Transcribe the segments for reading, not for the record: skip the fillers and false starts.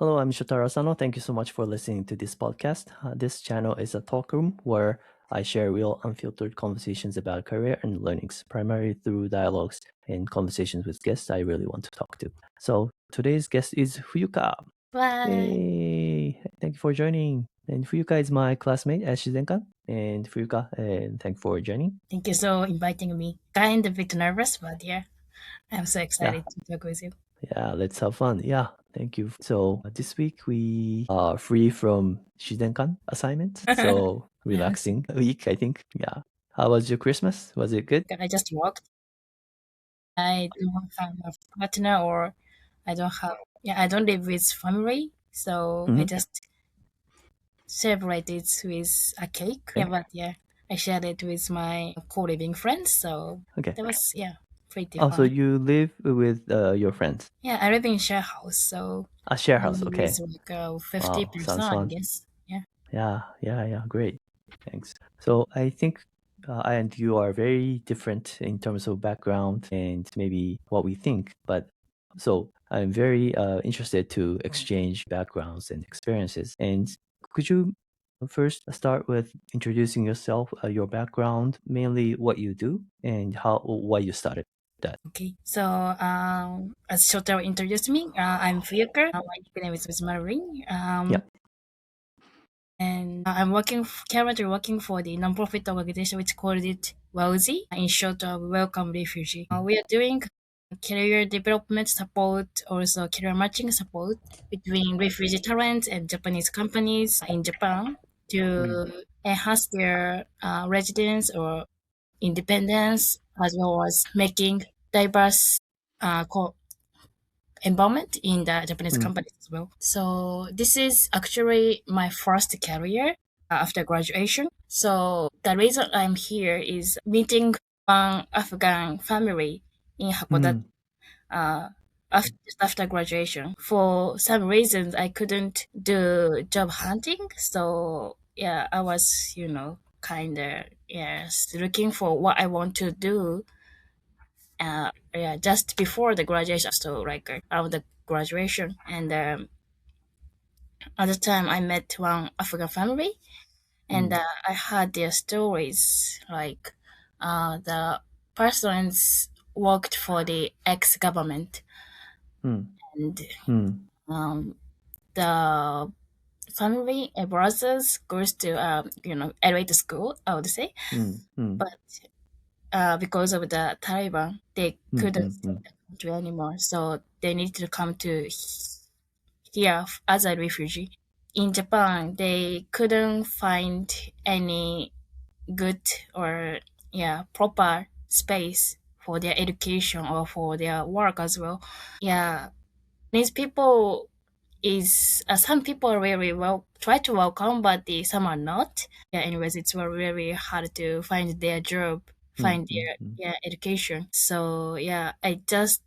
Hello, I'm Shotaro Asano. Thank you so much for listening to this podcast. This channel is a talk room where I share real, unfiltered conversations about career and learnings, primarily through dialogues and conversations with guests I really want to talk to. So today's guest is Fuyuka. Bye. Hey, thank you for joining. And Fuyuka is my classmate at Shizenkan. And Fuyuka, and thank you for joining. Thank you so inviting me. Kind of a bit nervous, but yeah, I'm so Yeah, excited to talk with you. yeah, let's have fun. Yeah, thank you. So this week we are free from Shizenkan assignment. So Yeah, relaxing week, I think. Yeah. How was your Christmas? Was it good? I just walked. I don't have a partner or I don't have, yeah, I don't live with family. So I Mm-hmm. just celebrated with a cake. Yeah, Okay. but yeah, I shared it with my co-living friends. So Okay. that was, yeah, pretty Oh, so fun. you live with your friends? Yeah, I live in share house. So A share house. it's Okay. like Wow, 50%, sounds I fun. guess. Yeah. Yeah, yeah, yeah. Great. Thanks. So I think I and you are very different in terms of background and maybe what we think. But so I'm very interested to exchange backgrounds and experiences. And could you first start with introducing yourself, your background, mainly what you do, and how why you started that? Okay, so as Shotaro introduced me, I'm Fuyuka. My nickname is Marilyn. Yeah. And I'm currently working for the nonprofit organization which called it WELgee, in short of Welcome Refugee. We are doing career development support, also career matching support between refugee talents and Japanese companies in Japan Mm, to enhance their residence or independence, as well as making diverse environment in the Japanese mm, companies as well. So this is actually my first career after graduation. So the reason I'm here is meeting one Afghan family in Hakodate mm, uh, after graduation. For some reasons, I couldn't do job hunting. So yeah, I was, kind of, yes, looking for what I want to do yeah, just before the graduation, so like around the graduation. And at the time, I met one African family, and mm, I heard their stories. Like the persons worked for the ex-government, mm, and mm, um, the family brothers goes to elevate school, I would say, mm, mm, but because of the Taliban, they mm, couldn't mm, stay mm, in the country anymore. So they needed to come to here as a refugee. In Japan, they couldn't find any good or proper space for their education or for their work as well. Yeah, these people is some people are really well try to welcome, but some are not. Yeah, anyways, it's very hard to find their job, mm, find mm, their mm, education. So yeah, I just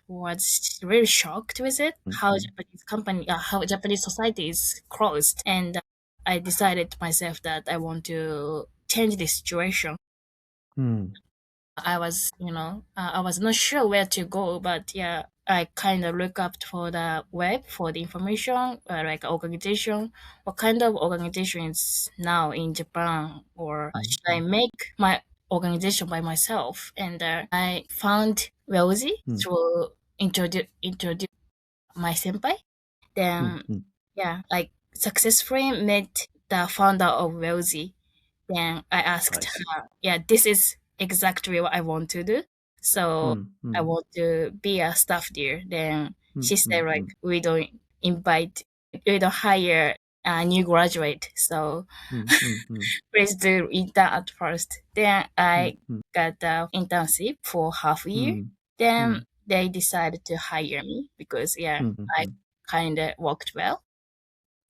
was really shocked with it, mm, mm. how Japanese society is closed, and I decided to myself that I want to change the situation. Mm, I was not sure where to go, but yeah, I kind of look up for the web for the information, like organization, what kind of organization is now in Japan, or mm, should I make my organization by myself? And I found WELgee mm, through introduce my senpai. mm, Then, mm. yeah, like successfully met the founder of WELgee. Then I I asked see. her, yeah, this is exactly what I want to do. So Mm, I mm, want to be a staff there. Then mm, she said, mm, like, mm, we don't hire a new graduate. So mm, mm, mm, please do intern at first. Then mm, I mm, got the internship for half a year. mm, Then mm, they decided to hire me because, yeah, mm, mm, I mm. kind of worked well.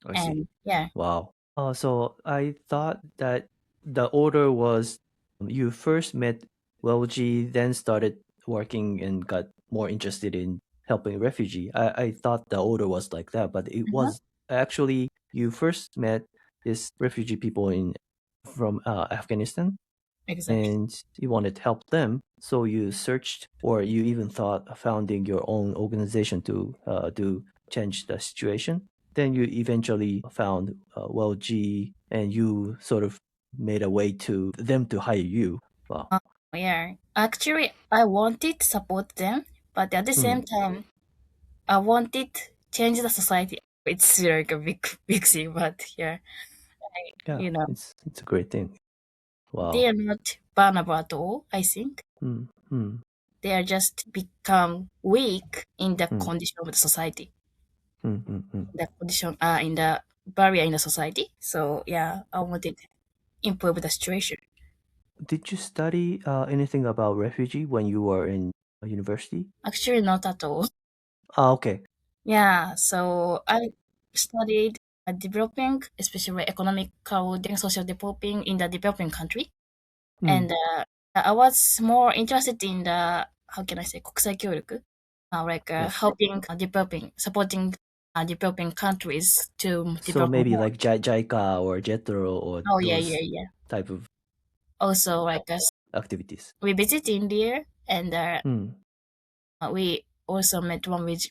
I see. And yeah, Wow. So I thought that the order was you first met WELgee, then started working and got more interested in helping refugee. I thought the order was like that, but it mhm, was actually you first met this refugee people in from Afghanistan, exactly. and you wanted to help them. So you searched, or you even thought of founding your own organization to do change the situation. Then you eventually found WELgee, and you sort of made a way to them to hire you. Wow. Yeah, actually, I wanted to support them, but at the same Mm. time, I wanted change the society. It's like a big thing, but yeah, Yeah, you know, it's a great thing. they Wow. are not vulnerable at all. I think Mm, mm, they are just become weak in the mm, condition of the society, mm, mm, mm. the condition, in the barrier in the society. So yeah, I wanted to improve the situation. Did you study anything about refugee when you were in university? Actually, not at all. Ah, okay. Yeah, so I studied developing, especially economical and social developing in the developing country. And Mm. I was more interested in the, how can I say, 国際協力? Like Yes. helping supporting developing countries to So develop maybe more. like JICA or JETRO or Oh, yeah, yeah, those yeah. type of Also, like activities. we visit India and Mm, we also met one with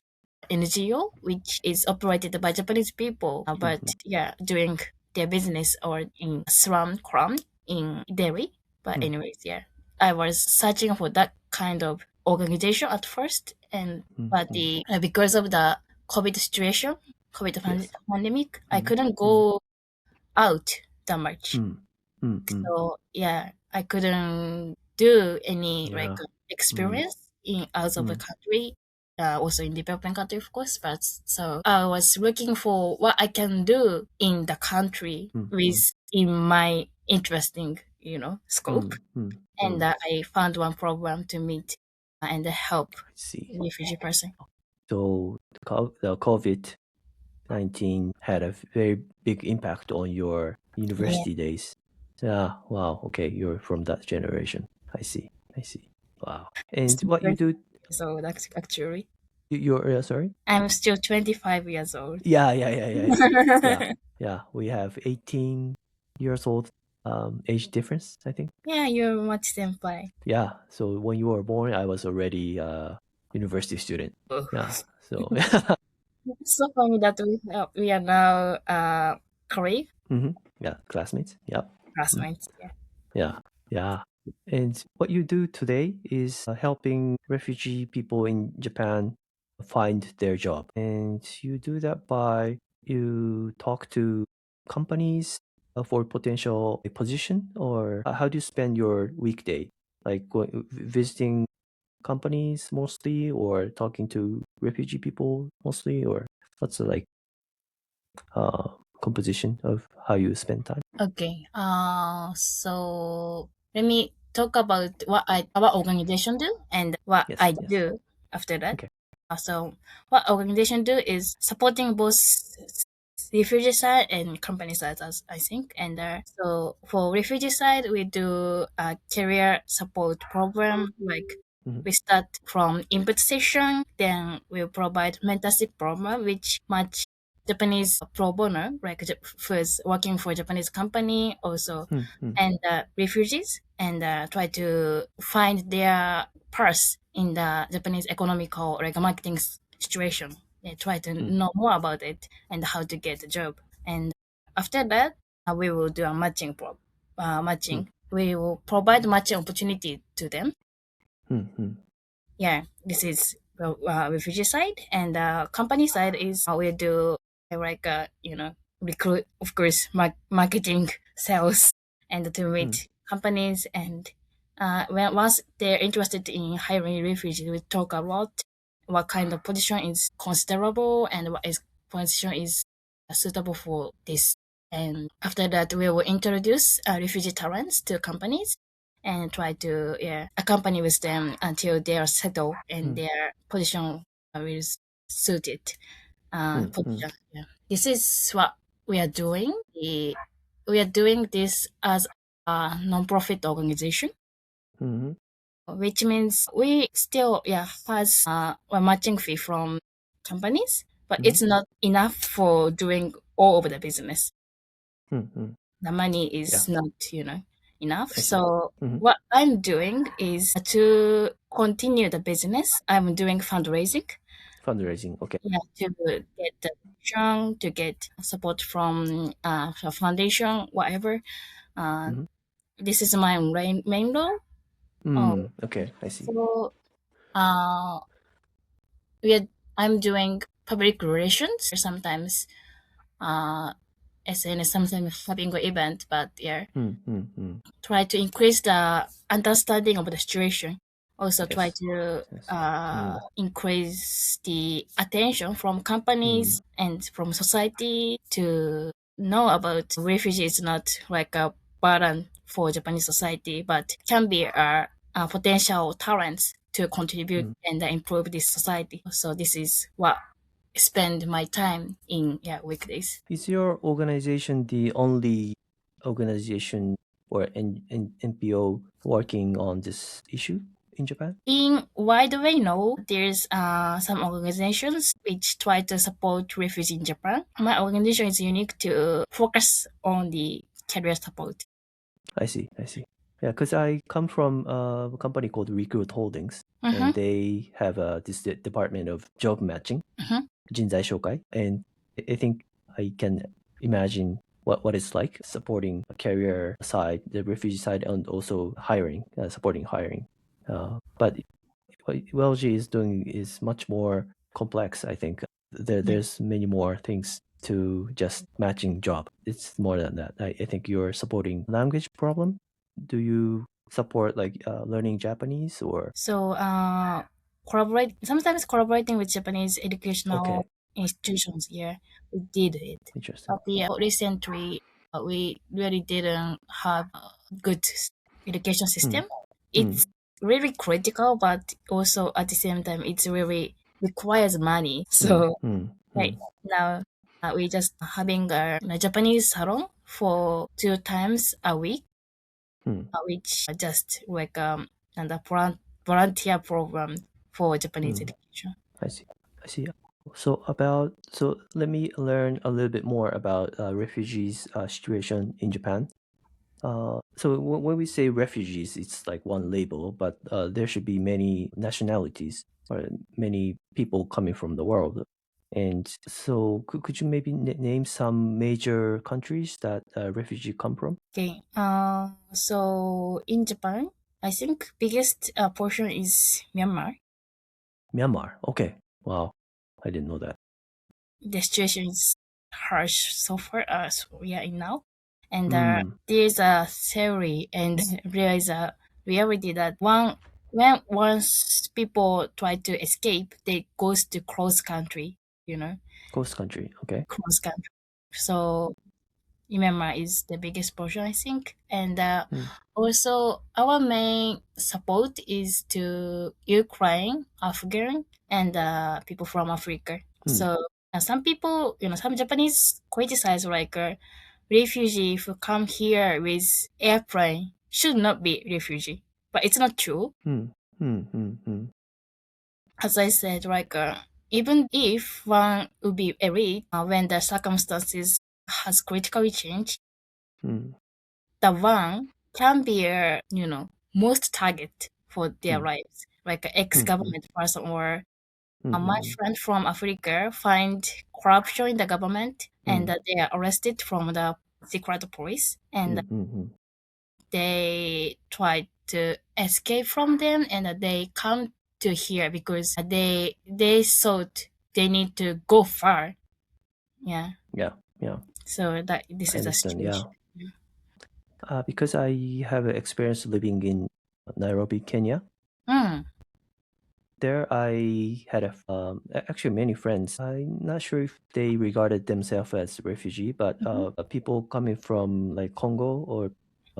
NGO, which is operated by Japanese people, mm, but mm, yeah, doing their business or in slum crime in Delhi. But mm, anyways, yeah, I was searching for that kind of organization at first, and mm, but mm. because of the COVID situation, COVID Yes. pandemic, I Mm, couldn't mm, go out that much. mm, mm, mm. So yeah, I couldn't do any like Yeah. Mm, experience in out of the mm, country. Also in developing country, of course. But so I was looking for what I can do in the country mm, with mm, in my interesting, scope. mm, mm, And mm. I found one program to meet and help I see. refugee person. So the COVID-19 had a very big impact on your Yeah, university days. Yeah. Wow. Okay. You're from that generation. I see. I see. Wow. And still what you 25 do? years old actually. You're sorry. I'm still 25 years old. Yeah. Yeah. Yeah. Yeah. Yeah. Yeah. Yeah. We have 18 years old age difference, I think. Yeah, you're much senpai. Yeah. So when you were born, I was already a university student. Oh. Yeah. So It's so funny that we are now colleague yeah, classmates. Yeah. Mm. classmates. Yeah. Yeah. Yeah. And what you do today is helping refugee people in Japan find their job. And you do that by you talk to companies for potential position, or how do you spend your weekday? Like visiting companies mostly, or talking to refugee people mostly, or what's the like uh, composition of how you spend time? Okay. So let me talk about what our organization do and what Yes. I Yes. do after that. Okay. So what organization do is supporting both refugee side and company side, as I think. And so for refugee side, we do a career support program. Like Hmm. we start from input session, then we provide mentorship program, which match Japanese pro bono, like first working for Japanese company also, Mm-hmm. and refugees, and try to find their purse in the Japanese economical like marketing situation. They try to know more about it and how to get a job. And after that, we will do a matching. We will provide matching opportunity to them. Mm-hmm. Yeah, this is the refugee side, and company side is we do like recruit, of course, marketing, sales, and to meet companies. And when once they're interested in hiring refugees, we talk a lot what kind of position is considerable and what is position is suitable for this. And after that, we will introduce refugee talents to companies and try to accompany with them until they are settled and Mm-hmm. their position is suited Mm-hmm. position. Yeah. This is what we are doing. We are doing this as a non-profit organization, Mm-hmm. which means we still has a matching fee from companies, but Mm-hmm. it's not enough for doing all of the business. Mm-hmm. The money Yeah, is not, enough. I see. So Mm-hmm. what I'm doing is to continue the business. I'm doing fundraising. Fundraising. Okay. Yeah, to get the donation, to get support from a foundation, whatever. Uh, Mm-hmm. this is my main role. Oh, Okay, I see. so uh, we are, I'm doing public relations here sometimes. SNS sometimes having an event, but yeah, Mm. try to increase the understanding of the situation. Also try Yes. to Yes. increase the attention from Mm. companies and from society to know about refugees not like a burden for Japanese society, but can be a potential talents to contribute Mm. and improve this society. So this is what I spend my time in, yeah, weekdays. Is your organization the only organization or NPO working on this issue in Japan? In wide way, no, there's some organizations which try to support refugees in Japan. My organization is unique to focus on the career support. I see. I see. Yeah, because I come from a company called Recruit Holdings, Mm-hmm, and they have this department of job matching, mm-hmm. 人材紹介, and I think I can imagine what it's like supporting a career side, the refugee side, and also hiring, supporting hiring. But what WELgee is doing is much more complex, I think. Yeah. There's many more things to just matching job. It's more than that. I think you're supporting language problem. Do you support like learning Japanese or So sometimes collaborating with Japanese educational okay, institutions. Yeah, we did it. interesting. But yeah, recently we really didn't have a good education Hmm. system. Hmm. It's really critical, but also at the same time, it's really requires money. Hmm. So Hmm. Hmm. right now, we just having a Japanese salon for 2 times a week, Hmm. which are just like and a volunteer program for Japanese Hmm. education. I see. I see. So let me learn a little bit more about refugees situation in Japan. So when we say refugees, it's like one label, but there should be many nationalities or many people coming from the world. And so could you maybe name some major countries that refugee come from? Okay. So in Japan, I think biggest portion is Myanmar. Myanmar. Okay. Wow. I didn't know that. The situation is harsh so far as we are in now, and Hmm. there's a theory and there is a reality that once people try to escape, they goes to cross country. You know, Coast country. Okay. cross country. So Myanmar is the biggest portion, I think. And Hmm. also, our main support is to Ukraine, Afghan, and people from Africa. Hmm. So some people, some Japanese criticize like refugee who come here with airplane should not be refugee, but it's not true. Hmm. Hmm. Hmm. Hmm. As I said, like even if one would be elite, when the circumstances has critically changed, Hmm. the one can be a most target for their Hmm. lives, like an Hmm. Hmm. ex-government person or Hmm. my Hmm. friend from Africa find corruption in the government Hmm. and they are arrested from the secret police and Hmm. Hmm. Hmm. they try to escape from them and they come to here because they thought they need to go far. Yeah. Yeah. Yeah. So that this I is a understand. situation. Yeah. Because I have an experience living in Nairobi, Kenya. Mm. There, I had actually many friends. I'm not sure if they regarded themselves as refugee, but Mm-hmm. people coming from like Congo or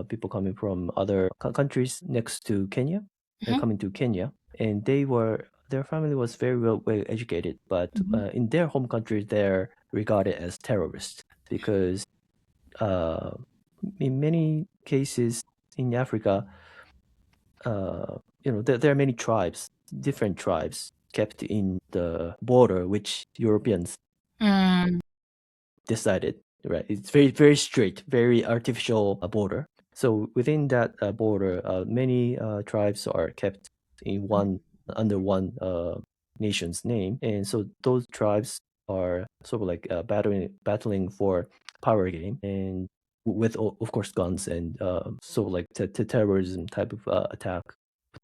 people coming from other countries next to Kenya, Mm-hmm. coming to Kenya, and their family was very well educated, but Mm-hmm. in their home country, they're regarded as terrorists because uh, in many cases in Africa, there are many tribes, different tribes kept in the border, which Europeans Mm. decided, right? It's very, very straight, very artificial border. So within that border, many tribes are kept in one under one. nation's name, and so those tribes are sort of like battling for power game, and with of course guns and sort of like terrorism type of attack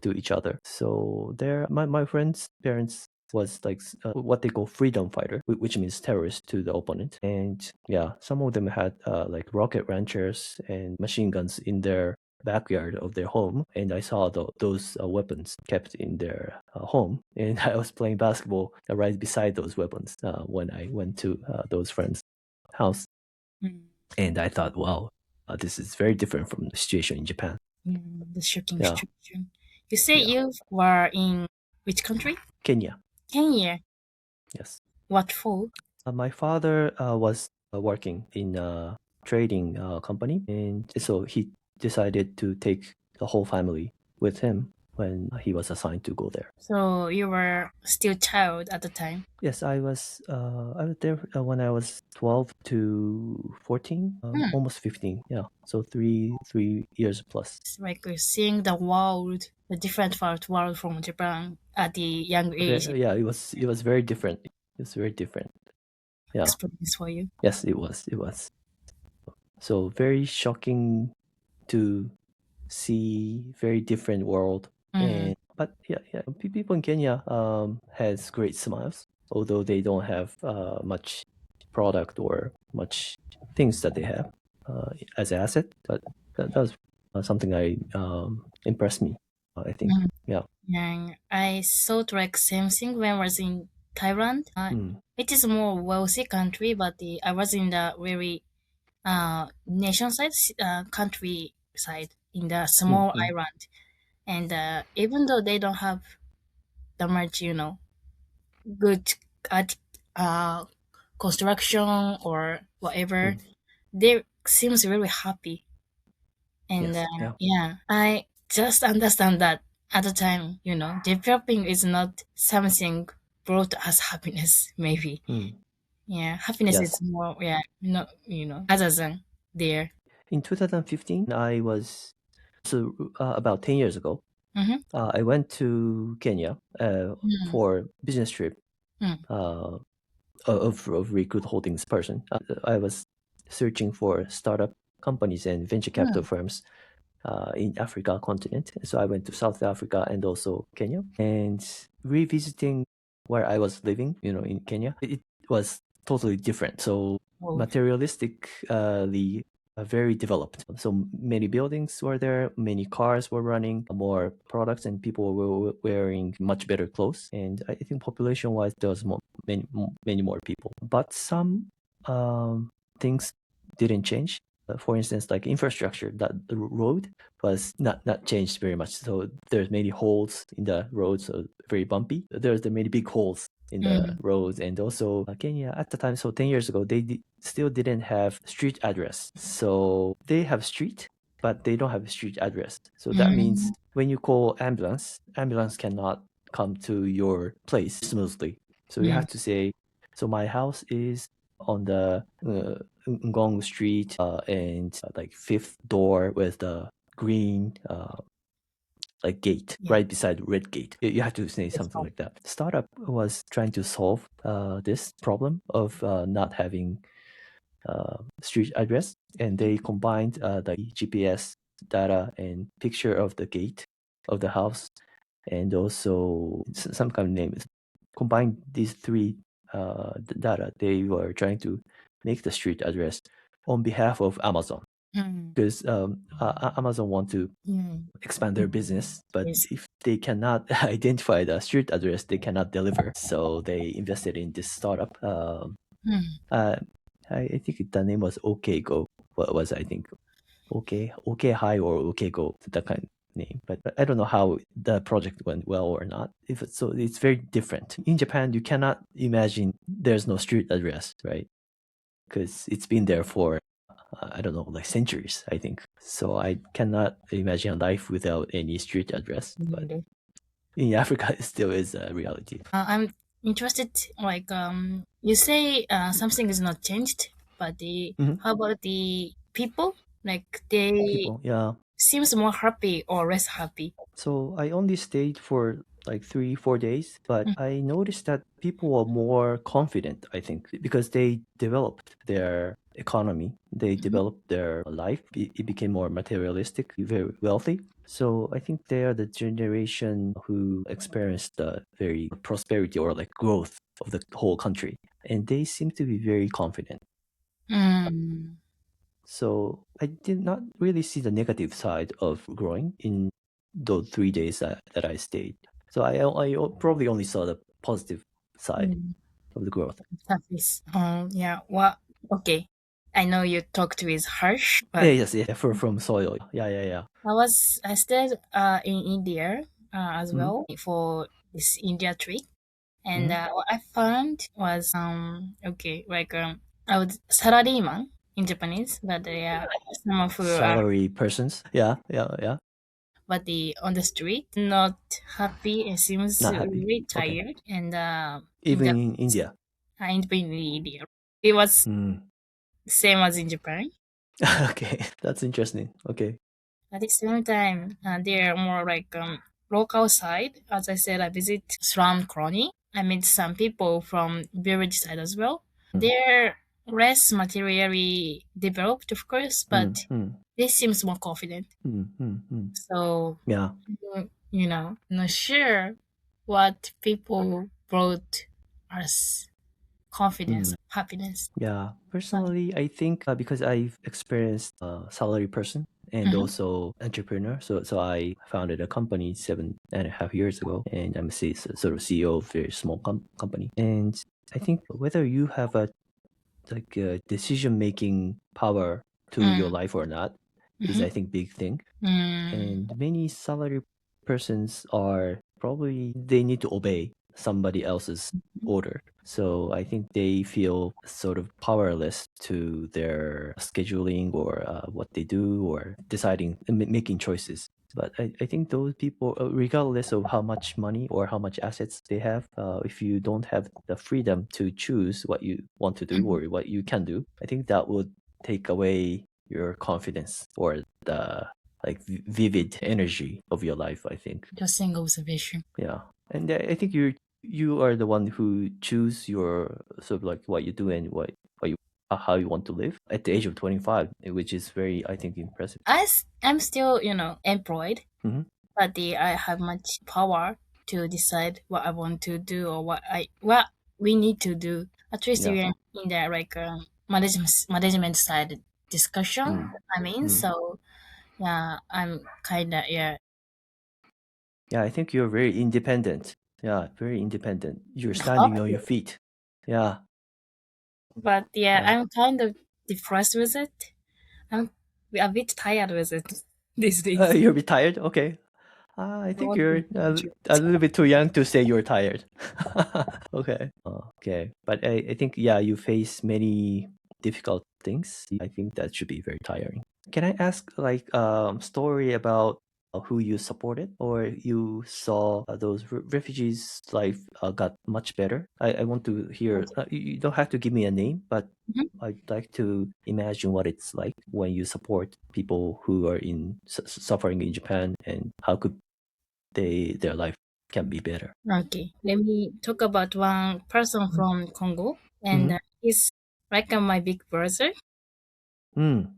to each other. So there, my friend's parents was like what they call freedom fighter, which means terrorist to the opponent. And yeah, some of them had like rocket launchers and machine guns in their backyard of their home, and I saw those weapons kept in their home, and I was playing basketball right beside those weapons when I went to those friends' house, Mm. and I thought, wow, this is very different from the situation in Japan. The shocking Yeah, situation. You say yeah, you were in which country? Kenya. Kenya. Yes. What for? My father was working in a trading company, and so he decided to take the whole family with him when he was assigned to go there. So you were still child at the time. Yes, I was there when I was 12 to 14, Hmm. almost 15. Yeah, so three years plus. It's like seeing the world, the different part world from Japan at the young age Yeah, it was very different. It was very different. Yeah, experience for you. yes, it was. It was. So very shocking to see very different world. Mm. And but yeah, people in Kenya has great smiles, although they don't have much product or much things that they have as an asset. But that was something I impressed me. I think, Mm. yeah. And I thought like same thing when I was in Thailand. Mm, It is a more wealthy country, but I was in the very nation side countryside in the mm, small mm, island, and even though they don't have that much, good art, construction or whatever, mm. they seems really happy. And Yes, yeah. yeah, I just understand that at the time, developing is not something brought us happiness. Maybe, Mm, yeah, happiness yes. is more, yeah, not other than there. In 2015, I was so about 10 years ago. Mm-hmm. I went to Kenya Mm. for business trip Mm. uh, of Recruit Holdings person. I was searching for startup companies and venture capital Mm. firms in Africa continent. So I went to South Africa and also Kenya, and revisiting where I was living, in Kenya, it was totally different. So Oh. materialistically very developed. So many buildings were there, many cars were running, more products, and people were wearing much better clothes. And I think population-wise, there was many more people. But some things didn't change. For instance, like infrastructure, that the road was not changed very much. So there's many holes in the road, so very bumpy. There's the many big holes in the Mm. roads, and also Kenya at the time. So 10 years ago, they still didn't have street address. So they have street, but they don't have a street address. So that means Mm. when you call ambulance cannot come to your place smoothly. So you Mm. have to say, so my house is on the Ngong Street and like fifth door with the green like gate Yeah, right beside red gate. You have to say it's something fun. like that. Startup was trying to solve this problem of not having street address, and they combined the GPS data and picture of the gate of the house, and also some kind of name. Combined these three data, they were trying to make the street address on behalf of Amazon, Mm. because Amazon want to Mm. expand their business, but Yes. if they cannot identify the street address, they cannot deliver. So they invested in this startup. Mm. Uh, I think the name was OK Go. What was, I think, OK High or OK Go, that kind of name. But I don't know how the project went well or not. If it's, so, it's very different. In Japan, you cannot imagine there's no street address, right? Because it's been there for I don't know, like centuries, I think. So I cannot imagine a life without any street address. But Mm. in Africa, it still is a reality. I'm interested, like, you say something is not changed, but Hmm. how about the people? Like, they People, yeah. seems more happy or less happy. So I only stayed for like 3 4 days, but I noticed that people were more confident, I think, because they developed their economy, they Mhm. developed their life. It became more materialistic, very wealthy. So I think they are the generation who experienced the very prosperity or like growth of the whole country, and they seem to be very confident. Mm. So I did not really see the negative side of growing in those 3 days that I stayed. So I probably only saw the positive side Mm. of the growth. Service. Yeah. Well, okay. I know you talked with Harsh, Yeah, but yes, yeah, from soil. Yeah, yeah, yeah. I stayed in India as Mm-hmm. well for this India trip, and Mm-hmm. what I found was okay, like I was salaryman in Japanese, but some of who are Salary persons. Yeah, yeah, yeah. but the on the street not happy and seems Not happy. really Okay. tired, and in Even the in India. in India, it was Mm. same as in Japan. Okay, that's interesting. Okay. At the same time, they're more like local side. As I said, I visit slum colony. I met some people from village side as well. Mm. They're less materially developed, of course, Mm. but Mm. they seems more confident. Mm. Mm. Mm. So, Yeah. not sure what people brought us confidence, Mm. happiness. Yeah, But, personally, I think because I've experienced a salary person and mhm, also entrepreneur, so I founded a company 7.5 years ago, and I'm sort of CEO of a very small company. And I think whether you have a like a decision making power to mm, your life or not is, mhm, I think, big thing. mm, And many salary persons are probably they need to obey somebody else's order. So I think they feel sort of powerless to their scheduling or what they do or deciding and making choices. But I think those people, regardless of how much money or how much assets they have, if you don't have the freedom to choose what you want to do or mhm. what you can do, I think that would take away your confidence or the like vivid energy of your life, I think. Interesting observation. Yeah, and I think you are the one who choose your sort of like what you do and what you how you want to live at the age of 25, which is very, I think, impressive. I'm still, employed, Hmm. but I have much power to decide what I want to do or what we need to do. At least Yeah. we're in the like management side discussion. Mm. I mean, Mm. so yeah, I'm kind of yeah. Yeah, I think you're very independent. Yeah, very independent. You're Hope standing on your feet. Yeah, but yeah, yeah. I'm kind of depressed with it. I'm a bit tired with it these days. You're retired? Okay. I I think want you're to a little bit too young to say you're tired. Okay. Okay. But I think, yeah, you face many difficult things. I think that should be very tiring. Can I ask, like, story about who you supported or you saw those refugees' life got much better? I want to hear, you don't have to give me a name, but Mhm. I'd like to imagine what it's like when you support people who are in suffering in Japan and how could their life can be better. Okay, let me talk about one person from Congo, and Mm-hmm. he's like my big brother. Mm.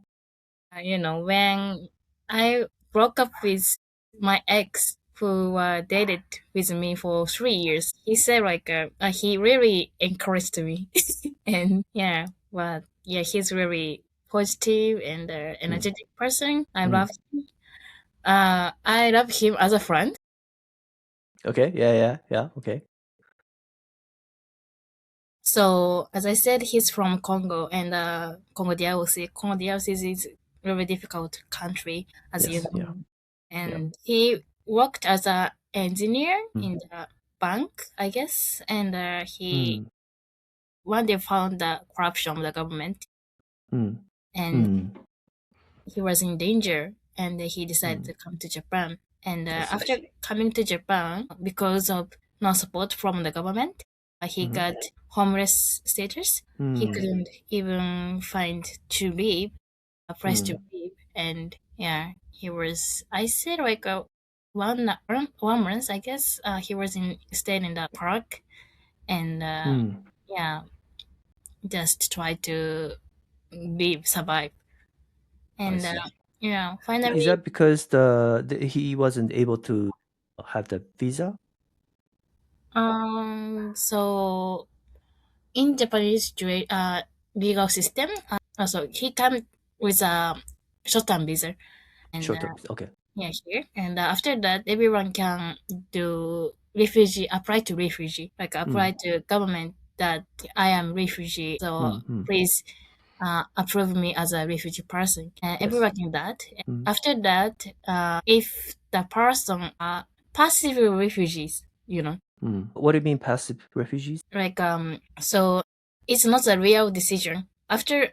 When I broke up with my ex who dated with me for 3 years, he said like he really encouraged me, and yeah, but yeah, he's really positive and Mm. energetic person. Mm. I love him as a friend. Okay. Yeah. Yeah. Yeah. Okay. So as I said, he's from Congo and Congo DRC. Congo DRC is a really difficult country, as you Yes. know. Yeah. Yeah. And he worked as a engineer Mm. in the bank, I guess. And he Mm. one day found the corruption of the government, Mm. and Mm. he was in danger. And he decided Mm. to come to Japan. And I see. after coming to Japan, because of no support from the government, he Mm-hmm. got homeless status. He Mm. couldn't even find to live, a place to Mm. live. And yeah, he was, I said, like, one month, I guess. He was in staying in the park, and Mm, yeah, just try to be survive. I And see. Is finally, that because he wasn't able to have the visa? so in Japanese legal system, also he come with a short-term visa, and Short term. Okay. yeah, here. And after that, everyone can do refugee, apply to refugee, like Mm, apply to government that I am refugee. So mm, mm. please approve me as a refugee person. And Yes. everyone can that. Mm, After that, if the person are passive refugees, mm. What do you mean passive refugees? like so it's not a real decision. After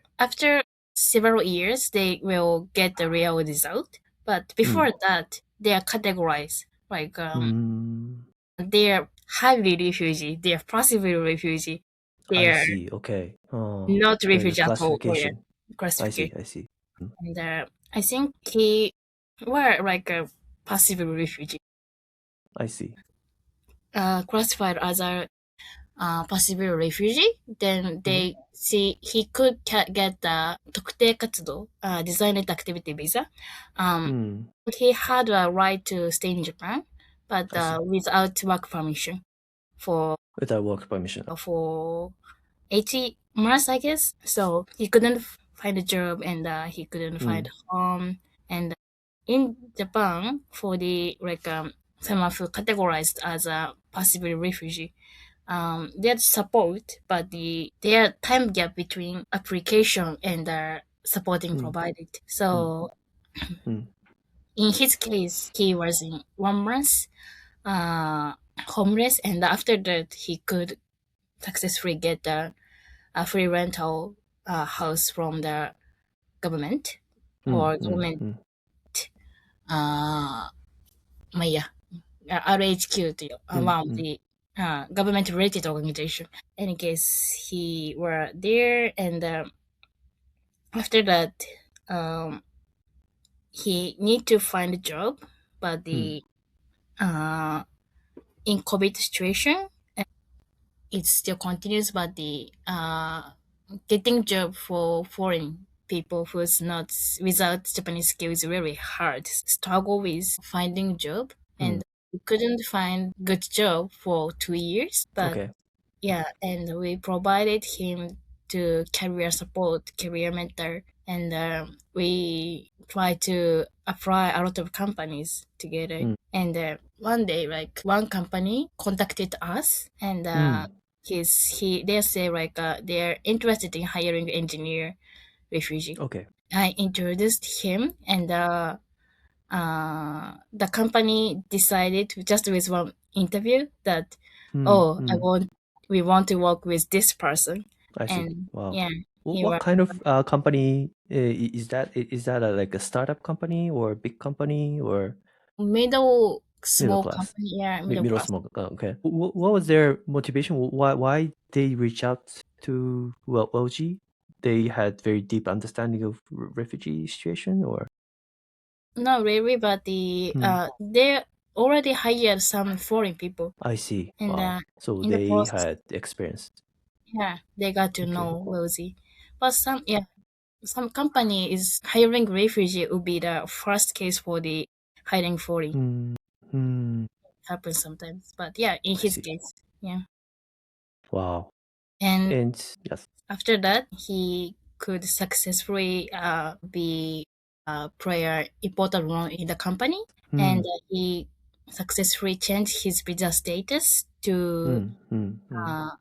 several years, they will get the real result. But Mm, before that, they are categorized. Like mm. they're highly refugee, they're passively refugee, I they're see. Okay. Oh, not the refugee at all. Oh yeah, classification. I see. classification. I see. Mm, And I think he were like a passive refugee, I see. classified as a passive refugee. Then Mm, they see he could get the 特定活動 designated activity visa. Um, mm. he had a right to stay in Japan, but I see. without work permission for Without work permission. for 80 months, I guess. So he couldn't find a job, and he couldn't find Mm, a home. And in Japan, for the some of categorized as a possible refugee, there's support, but there time gap between application and supporting mm, provided. mm, So mm, in his case, he was in 1 month uh, homeless, and after that, he could successfully get a free rental house from the government mm, or mm, government, mm, まあいいや、RHQ という、mm, one of mm, the government related organization. In case he were there, and after that, um, he need to find a job, but mm, the uh, in COVID situation, it still continues, but the getting job for foreign people who's not without Japanese skill is really hard. Struggle with finding job, mm. and we couldn't find good job for 2 years. But Okay. yeah, and we provided him to career support, career mentor, and we try to apply a lot of companies together. Mm, And one day, like one company contacted us, and mm. they say like they're interested in hiring engineer refugee. Okay. I introduced him, and the company decided just with one interview that, Mm, oh, mm. we want to work with this person. I see. And Wow. yeah, he What was kind of company is that? Is that like a startup company or a big company or middle middle small class? company, yeah, middle Middle class. small. Okay. What was their motivation? Why they reach out to WELgee? They had very deep understanding of refugee situation, or Not really, but hmm, they already hired some foreign people, I see. and Wow. So in the they process, had experience. yeah, they got to Okay. know WELgee. But some company is hiring refugee would be the first case for the hiring foreign. Hmm. Hmm. Happens sometimes, but yeah, in I his see. case, yeah. Wow. And And yes. after that, he could successfully be play an important role in the company, and Hmm. he successfully changed his visa status to Hmm. Hmm. Hmm. uh,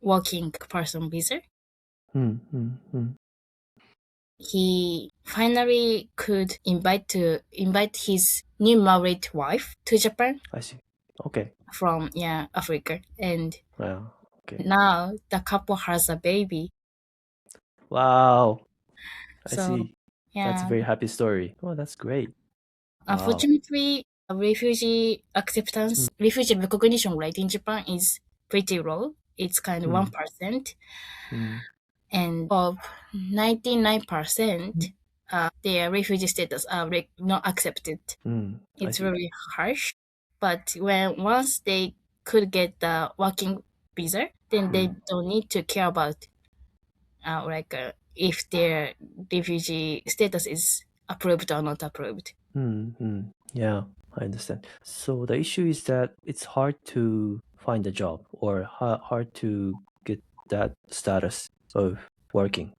working person visa. Hmm. Hmm. Hmm. He finally could invite his new married wife to Japan I see. Okay. from Africa, and Wow. Okay. now the couple has a baby. Wow. I So see. That's a yeah, very happy story. Oh, that's great. Wow. unfortunately, Mm, refugee recognition rate in Japan is pretty low. It's kind of mm, 1%, mm, and of 99%, their refugee status are not accepted. I It's see. very harsh. But when once they could get the working visa, then they Mm, don't need to care about if their refugee status is approved or not approved. yeah, I understand. So the issue is that it's hard to find a job or hard to get that status of working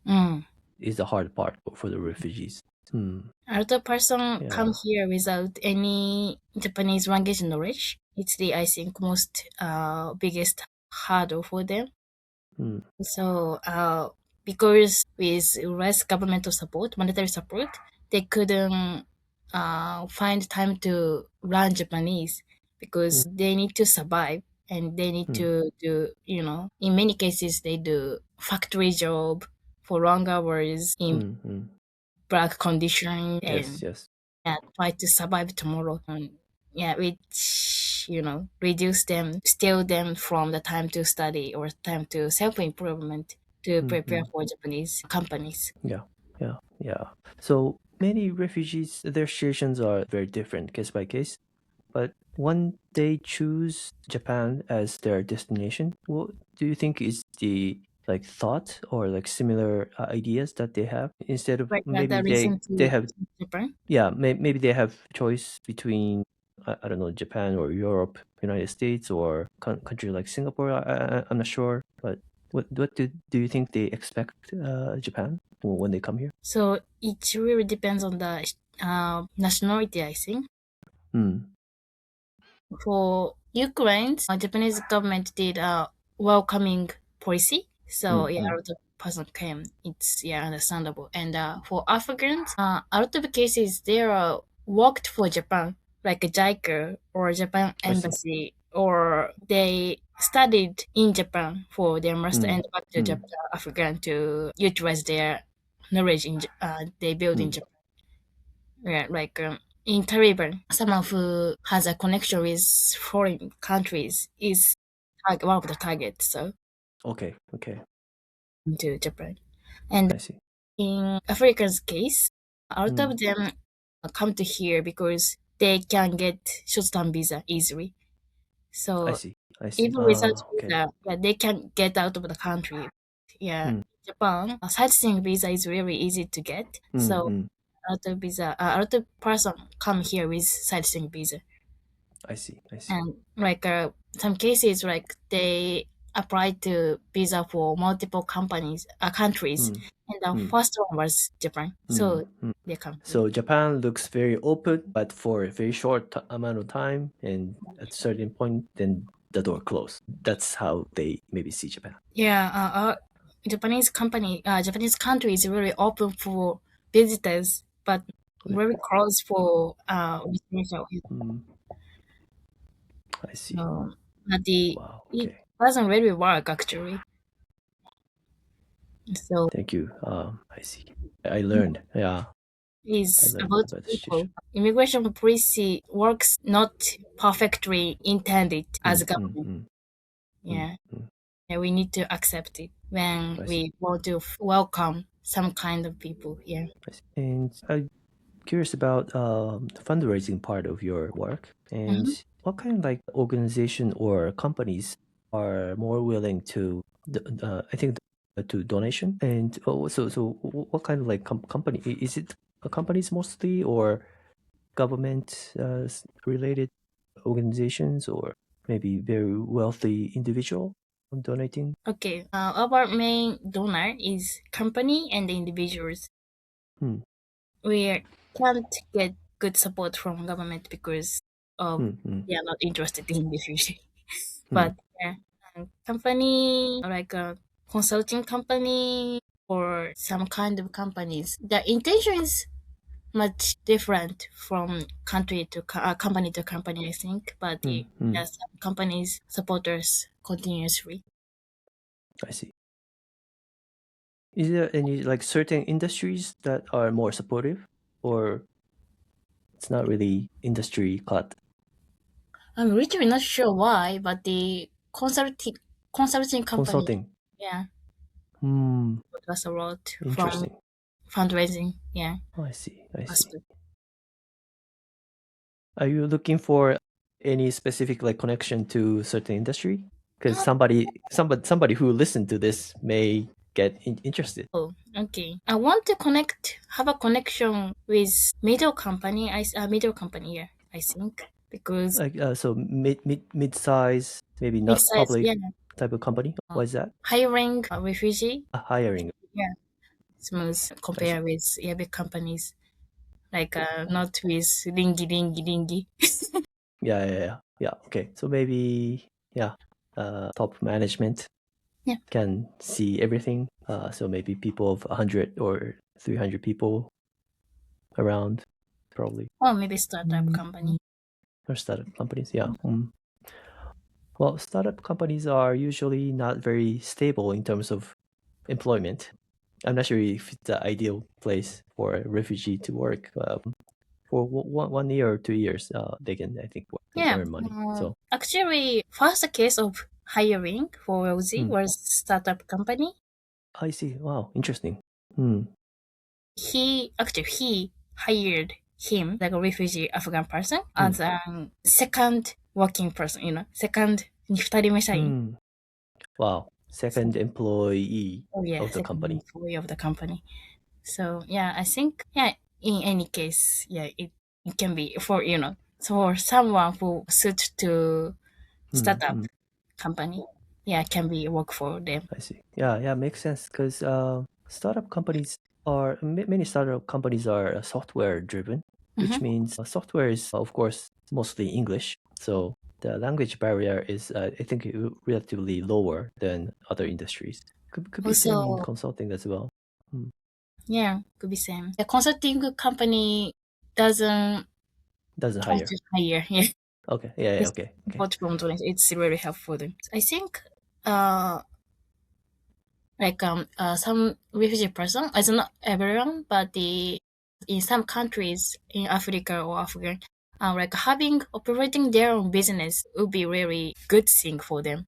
Mm. is the hard part for the refugees. Hmm. Another person come Yeah. here without any Japanese language knowledge. It's the I think most biggest hurdle for them. Hmm. So because with less governmental support, monetary support, they couldn't find time to learn Japanese Hmm. because they need to survive and they need Hmm. to do, in many cases they do factory job for long hours in Hmm. Hmm. black condition Yes. and Yes. yeah, try to survive tomorrow. Yeah, which reduce them, steal them from the time to study or time to self improvement to Hmm. prepare Hmm. for Japanese companies. Yeah. Yeah. Yeah. So many refugees, their situations are very different case by case. But when they choose Japan as their destination, what do you think is the like thought or like similar ideas that they have instead of Like maybe the reason they to have Japan. yeah maybe they have choice between I don't know Japan or Europe, United States or country like Singapore. I'm not sure, but what do you think they expect Japan when they come here? So it really depends on the nationality, I think. Hmm. For Ukraine's, Japanese government did a welcoming policy. So Hmm. yeah, a Hmm. lot of person came. It's understandable. And for Africans, a lot of cases they are worked for Japan, like a JICA or Japan I see. embassy, or they studied in Japan for their master Hmm. and back to Hmm. Japan, African to utilize their knowledge they build in Hmm. Japan. Yeah, like in Taliban, someone who has a connection with foreign countries is one of the targets. So Okay. Okay. to Japan, and I see. in African's case, a lot Hmm. of them come to here because they can get short-term visa easily. I So see. I see. even without Okay. visa, yeah, they can get out of the country. Yeah, Hmm. Japan, a sightseeing visa is really easy to get. Hmm. So Hmm. a lot of person come here with sightseeing visa. I see. I see. And like some cases like they apply to visa for multiple countries, Hmm. and the Hmm. first one was Japan, Hmm. so Hmm. they come here. So Japan looks very open, but for a very short amount of time, and at a certain point, then the door closed. That's how they maybe see Japan. Yeah, Japanese country is really open for visitors, but Okay. very closed for visitor. Hmm. I see. So, but the Wow. it Okay. doesn't really work actually. So Thank you. I see. I learned. Yeah, I is learned about about the situation. people. Immigration policy works not perfectly intended as Hmm. a Hmm. government. Hmm. Hmm. Yeah. Hmm. Yeah, we need to accept it when I see. we want to welcome some kind of people. Yeah. I see. And I'm curious about the fundraising part of your work and Hmm. what kind of like organization or companies are more willing to I think to donation and what kind of like company is it companies mostly or government related organizations or maybe very wealthy individual donating. Okay. Our main donor is company and the individuals. Hmm. We can't get good support from government because of Hmm. Hmm. they are not interested in the future. Hmm. But yeah, company like a consulting company or some kind of companies, the intention is much different from company to company, I think. But Hmm. Hmm. yeah, some companies support us continuously. I see. Is there any like certain industries that are more supportive, or it's not really industry cut? I'm literally not sure why, but the consulting company, Consulting. yeah, Hmm. support us a lot from Interesting. fundraising, yeah, Oh, I see. I see. aspect. Are you looking for any specific like connection to certain industry? Because No. somebody who listened to this may get interested. Oh, okay. I want to have a connection with middle company, yeah, I think, because Like so mid size, maybe not mid-size, public yeah, type of company. Why is that? hiring a refugee, Hiring. yeah, smooth I see. compare with, yeah, big companies, like not with dingy. Yeah, yeah, yeah. Yeah. Okay. So maybe yeah, top management Yeah, can see everything. So maybe people of 100 or 300 people around, probably, or maybe startup company. or startup companies. Yeah. Well, startup companies are usually not very stable in terms of employment. I'm not sure if it's the ideal place for a refugee to work. For 1 year or 2 years, they can, I think, work and Yeah, earn money. So, actually, first case of hiring for WELgee hmm, was startup company. I see. Wow, interesting. Hmm, He hired him like a refugee Afghan person hmm, as a second working person, second 二人目社員. hmm. Wow, second employee Oh yeah, of the second company. employee of the company. So yeah, I think, yeah, in any case, yeah, it can be for someone who suits to Hmm, startup hmm. company. Yeah, can be work for them. I see. Yeah, yeah, makes sense because startup companies many startup companies are software driven, which Mm-hmm. means software is of course mostly English. So the language barrier is I think relatively lower than other industries. Could be same in Also, consulting as well. Hmm. yeah, could be same. The consulting company doesn't Doesn't try hire. to hire. Yeah, Okay. Yeah, yeah. it's Okay. Okay. support from donors. It's really helpful them. I think, uh, some refugee person, it's not everyone, but in some countries in Africa or Afghan, like having operating their own business would be really good thing for them.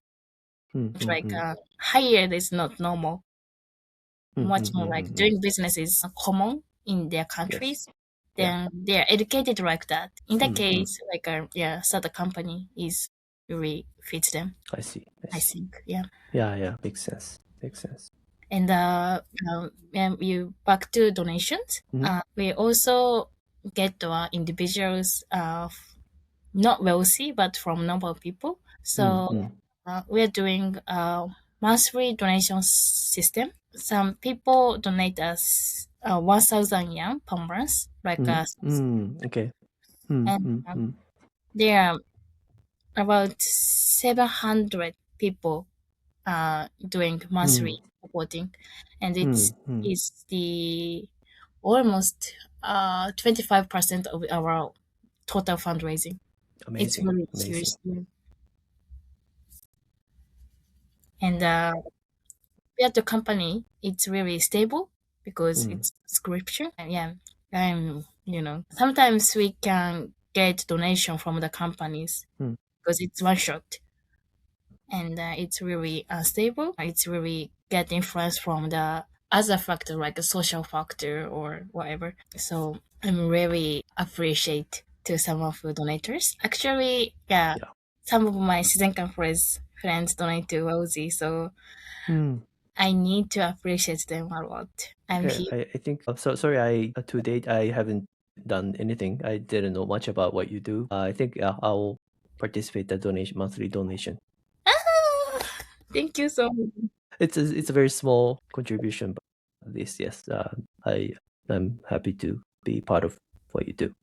Hmm, hmm, Like hmm. hire is not normal. Hmm, Much hmm, more hmm, like hmm, hmm. doing business is common in their Yes. countries. Yeah. Then they are educated like that. In that Hmm, hmm. case, like yeah, start a company is really fits them. I see. I I see. think, yeah. Yeah, yeah. Makes sense. Makes sense. And when you back to donations, Hmm. we also get individuals not wealthy but from normal people. Hmm, So hmm. we're doing a monthly donation system. Some people donate us 1,000 yen per month, like Hmm, hmm. Okay. Hmm, and hmm, hmm. there are about 700 people doing Hmm. monthly reporting, and Hmm. Hmm. it's the almost 25% of our total fundraising. It's Amazing. really huge, Amazing. yeah. And yeah, the company it's really stable because Hmm. it's subscription. And yeah, sometimes we can get donation from the companies Hmm. because it's one shot, and it's really unstable. It's really get influence from the other factor like a social factor or whatever. So I'm really appreciate to some of the donators. Actually, yeah, Yeah. some of my season friends donate to WELgee, so Hmm. I need to appreciate them a lot. I'm Okay. here. I think so. Sorry. To date I haven't done anything. I didn't know much about what you do. I think I'll participate the donation monthly donation. Ah, thank you so much. It's a very small contribution, but at least yes. I'm happy to be part of what you do.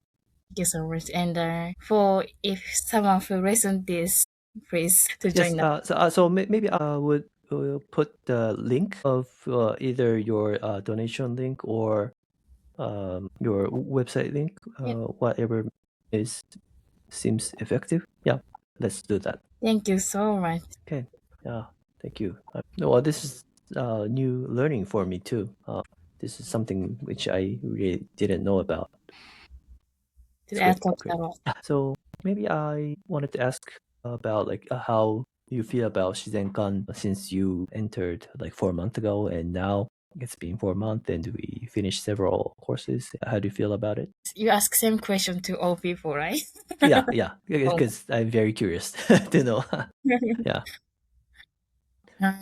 Thank you so much. And for if someone who listen this, please to Yes. join us. So maybe I would put the link of either your donation link or your website link, Yeah. whatever is seems effective. Yeah, let's do that. Thank you so much. Okay. Yeah. Thank you. No, well, this is new learning for me too. This is something which I really didn't know about. It's Today I great. talked Great. about. So maybe I wanted to ask about like how you feel about Shizenkan since you entered like 4 months ago and now. It's been 4 months and we finished several courses. How do you feel about it? You ask same question to all people, right? Yeah, yeah, Oh. because I'm very curious to know. Yeah. Um,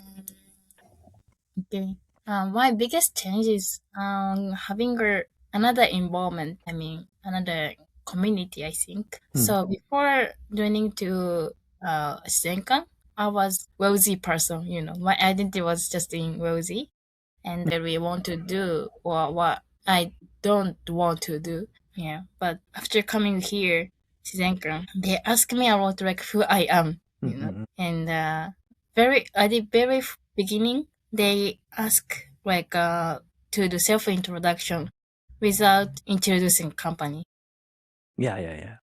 okay. My biggest change is having another involvement. I mean, another community. I think Hmm. so. Before joining to Senkan, I was wealthy person. You know, my identity was just in wealthy, and really want to do or what I don't want to do. Yeah, but after coming here, Senkan, they ask me about like who I am. You know, Mm-hmm. and very at the very beginning they ask like to do self introduction without introducing company. Yeah, yeah, yeah.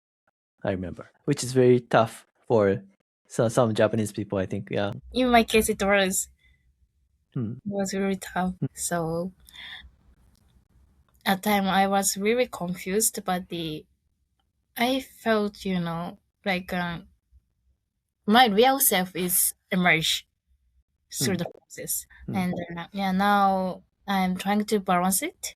I remember, which is very tough for some Japanese people, I think. Yeah. In my case, Hmm. it was really tough. So at time I was really confused, but the I felt like my real self is emerged through Hmm. the process, Hmm. and yeah, now I'm trying to balance it.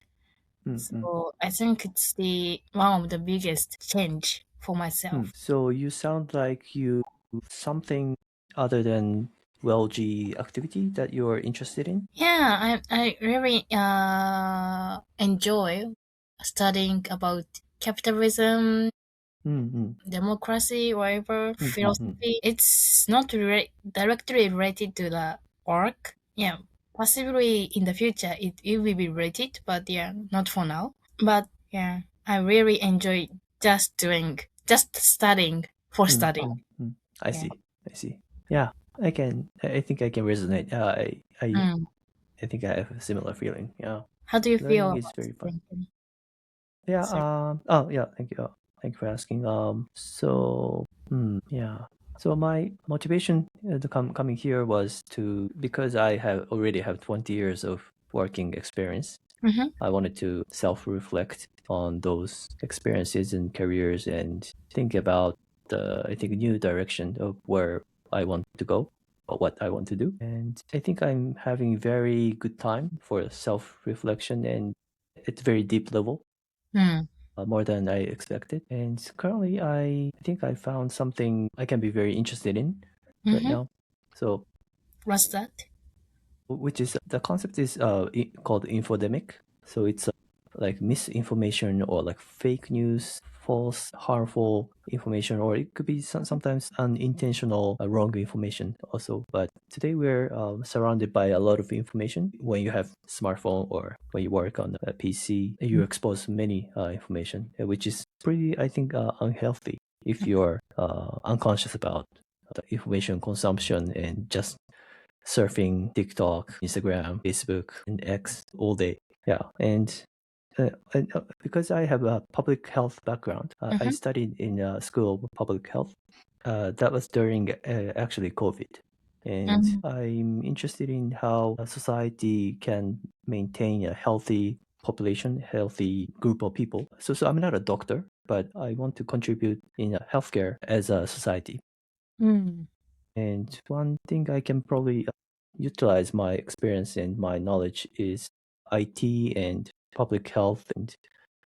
Hmm. Hmm. So I think it's the one of the biggest change for Hmm. myself. So you sound like you something other than WELgee activity that you're interested in. Yeah, I really enjoy studying about capitalism, Mm-hmm. democracy, whatever Mm-hmm. philosophy. It's not directly related to the work. Yeah, possibly in the future it will be related, but yeah, not for now. But yeah, I really enjoy just studying for studying. Mm-hmm. I Yeah. see. I see. Yeah, I can. I think I can resonate. Mm. I think I have a similar feeling. Yeah, How do you feel learning is about very fun. thinking? Yeah. Sorry. Oh, yeah. Thank you. Thank you for asking. Yeah. So my motivation to coming here was to because I have already have 20 years of working experience. Mm-hmm. I wanted to self-reflect on those experiences and careers and think about the I think new direction of where I want to go or what I want to do. And I think I'm having very good time for self-reflection and at a very deep level, Mm. more than I expected. And currently, I think I found something I can be very interested in right Mm-hmm. now. So, What's that? which is the concept is called infodemic. So it's like misinformation or like fake news, false, harmful information, or it could be sometimes unintentional wrong information also. But today we're surrounded by a lot of information. When you have smartphone or when you work on a PC, you expose many information, which is pretty, I think, unhealthy if you're unconscious about the information consumption and just surfing TikTok, Instagram, Facebook, and X all day. Yeah, and because I have a public health background, I Mm-hmm. studied in a school of public health. That was during actually COVID, and Mm-hmm. I'm interested in how a society can maintain a healthy population, healthy group of people. So I'm not a doctor, but I want to contribute in healthcare as a society. Mm. And one thing I can probably utilize my experience and my knowledge is IT and public health and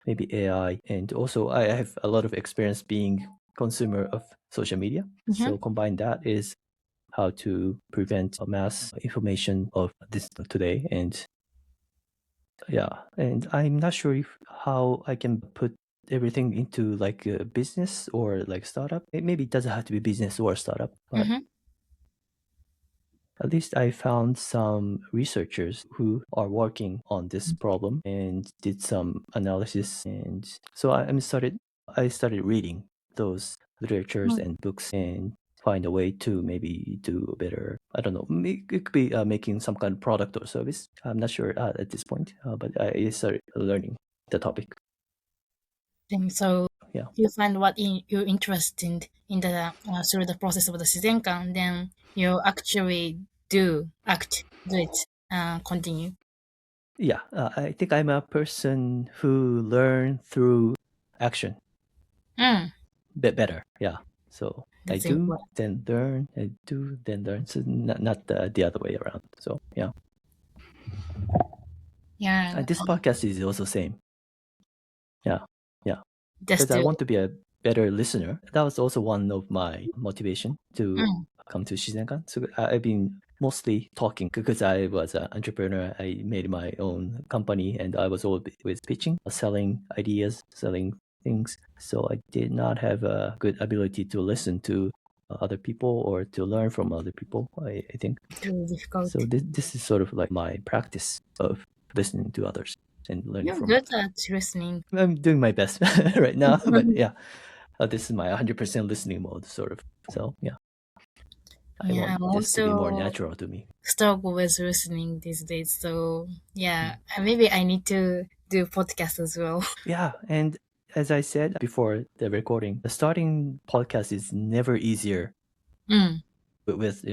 maybe AI. And also I have a lot of experience being consumer of social media. Mm-hmm. So combine that is how to prevent mass information of this today. And yeah, and I'm not sure if how I can put everything into like a business or like startup. Maybe it doesn't have to be business or startup, but Mm-hmm. at least I found some researchers who are working on this problem and did some analysis. And so I started reading those literatures and books and find a way to maybe do a better, I don't know, it could be making some kind of product or service. I'm not sure at this point, but I started learning the topic. Thing. So Yeah. you find what you're interested in the through the process of the Shizenkan, then you actually do it, continue. Yeah. I think I'm a person who learn through action. Mm, Bit better. Yeah. So I that's do, important. then learn, I do, then learn. So not the other way around. So yeah. Yeah, This podcast is also same. Yeah, yeah. just Because I to. want to be a better listener. That was also one of my motivation to Mm, come to Shizenkan. So I've been mostly talking because I was an entrepreneur. I made my own company and I was always pitching, selling ideas, selling things. So I did not have a good ability to listen to other people or to learn from other people, I think. it's really difficult. So this is sort of like my practice of listening to others and learning You're from good others. at listening. I'm doing my best right now, but yeah, this is my 100% listening mode, sort of. So yeah, I Yeah, want I'm this to be more also natural to me. struggle with listening these days. So yeah, maybe I need to do podcast as well. Yeah, and as I said before the recording, the starting podcast is never easier Mm, with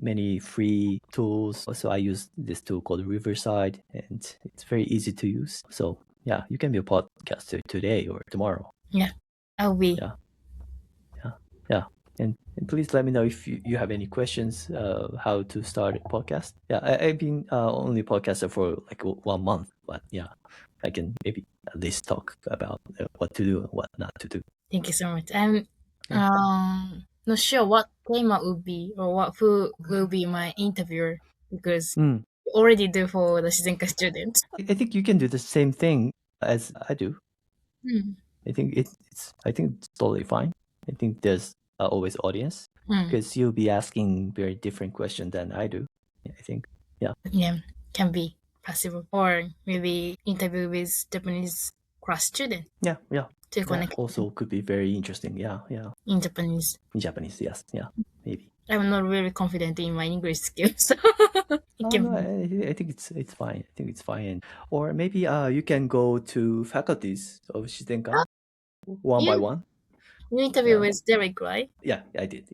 many free tools. So I use this tool called Riverside, and it's very easy to use. So yeah, you can be a podcaster today or tomorrow. yeah, I'll be. Yeah, yeah, yeah. And please let me know if you have any questions how to start a podcast. Yeah, I've been only podcaster for like 1 month, but yeah, I can maybe at least talk about what to do and what not to do. Thank you so much. I'm Yeah. not sure what tema will be or what who will be my interviewer because Mm. you already do for the Shizenka students. I think you can do the same thing as I do. Mm, I think it's totally fine. I think there's always audience mm, because you'll be asking very different question than I do. Yeah, I think. Yeah. yeah, can be possible. Or maybe interview with Japanese class student Yeah. Yeah. to That connect also could be very interesting. Yeah. Yeah. in Japanese. In Japanese, yes. Yeah. Maybe. I'm not really confident in my English skills. It Oh can no, be. I think it's fine. I think it's fine. Or maybe you can go to faculties of Shitenkan one by You, one. you interview Yeah. with Derek, right? Yeah, I did.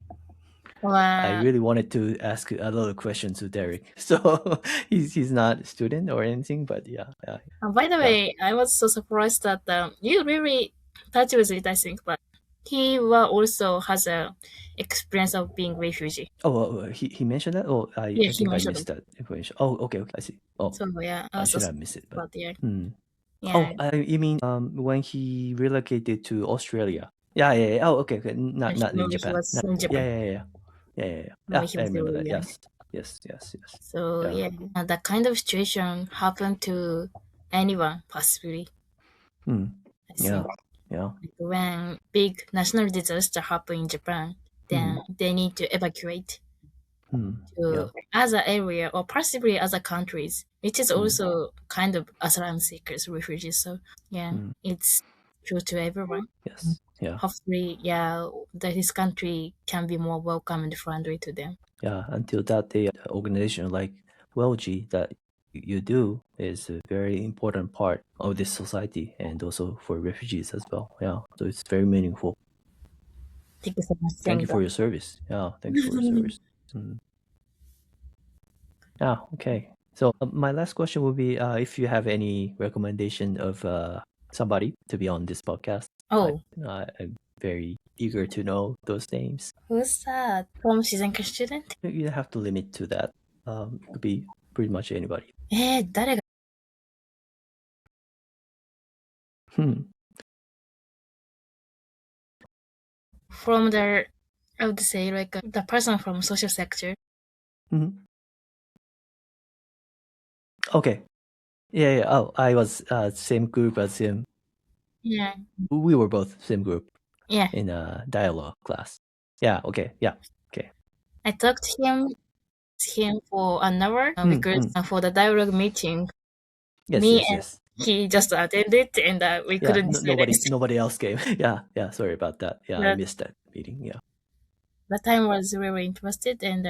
I Uh, really wanted to ask a lot of questions to Derek. So he's not a student or anything, but yeah, yeah, by the yeah. way, I was so surprised that you really touched with it, I think, but he also has a experience of being refugee. Oh, he mentioned that. Oh, Yeah, I he think I mentioned missed it. that information. Oh, okay, okay, I see. Oh, So yeah, I I was so should have surprised, missed it, but but yeah, hmm. yeah, Oh, you mean when he relocated to Australia? Yeah, yeah, yeah. Oh, okay, okay. I Not in remember he Japan. was Not, in yeah, Japan yeah, yeah, yeah, yeah, yeah, yeah. when Yeah, he I was remember really that. young. Yes, yes, yes, yes. So Yeah. yeah, that kind of situation happened to anyone possibly. Hmm. I Yeah, think yeah. like when big national disaster happen in Japan, Hmm. then they need to evacuate Hmm. to Yeah. other area or possibly other countries, which is Hmm. also kind of asylum seekers, refugees. So yeah, Hmm. it's true to everyone. Yes. Yeah. Hopefully, yeah, that this country can be more welcome and friendly to them. Yeah, until that day, organization like WELgee that you do is a very important part of this society and also for refugees as well. Yeah, so it's very meaningful. Thank you so much, Thank you saying for your service. Yeah, thanks for your that. service. Mm. Yeah, okay. So my last question would be if you have any recommendation of somebody to be on this podcast. Oh, I'm very eager to know those names. who's that? From Shizenka student? You don't have to limit to that. It could be pretty much anybody. 誰が Hmm. from the, I would say, like the person from social sector. Mhm. Okay. Yeah, yeah. Oh, I was same group as him. Yeah, We were both same group yeah. in a dialogue class. Yeah. Okay. Yeah. Okay. I talked to him for an hour Mm, because mm. for the dialogue meeting, Yes. me Yes. and Yes. he just attended and we Yeah. couldn't decide Nobody. anything. Nobody else came. Yeah. Yeah. Sorry about that. Yeah. I But missed that meeting. Yeah. the time was really interested and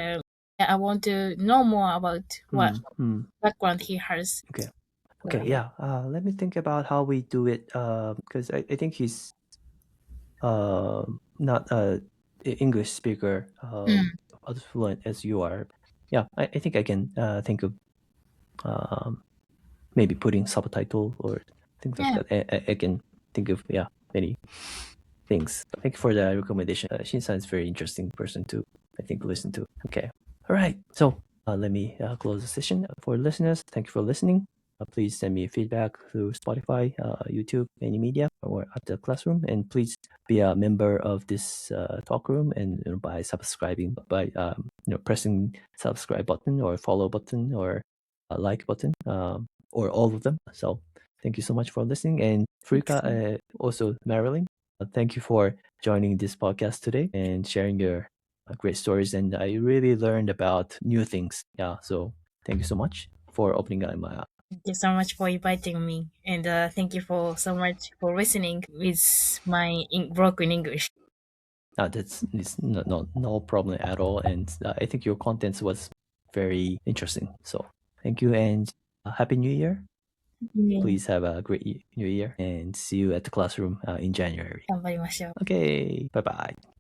I want to know more about what Mm, mm. background he has. Okay. So, Okay. Yeah. Let me think about how we do it. Because I think he's not English speaker mm, as fluent as you are. Yeah. I think I can think of um, maybe putting subtitle or things like yeah, that. I can think of many things. Thank you for the recommendation. Shin-san is a very interesting person to I think listen to. Okay, all right. So let me close the session for listeners. Thank you for listening. please send me feedback through Spotify, YouTube, any media, or at the classroom. And please be a member of this talk room, and by subscribing, by pressing subscribe button or follow button or like button, or all of them. So thank you so much for listening. And Fuyuka, also Marilyn, thank you for joining this podcast today and sharing your great stories. And I really learned about new things. Yeah, so thank you so much for opening up my. Thank you so much for inviting me, and thank you for so much for listening with my broken English. That's it's no problem at all. And I think your contents was very interesting. So thank you, and happy New Year. Mm. Please have a great New Year, and see you at the classroom in January. 頑張りましょう。Okay, bye bye.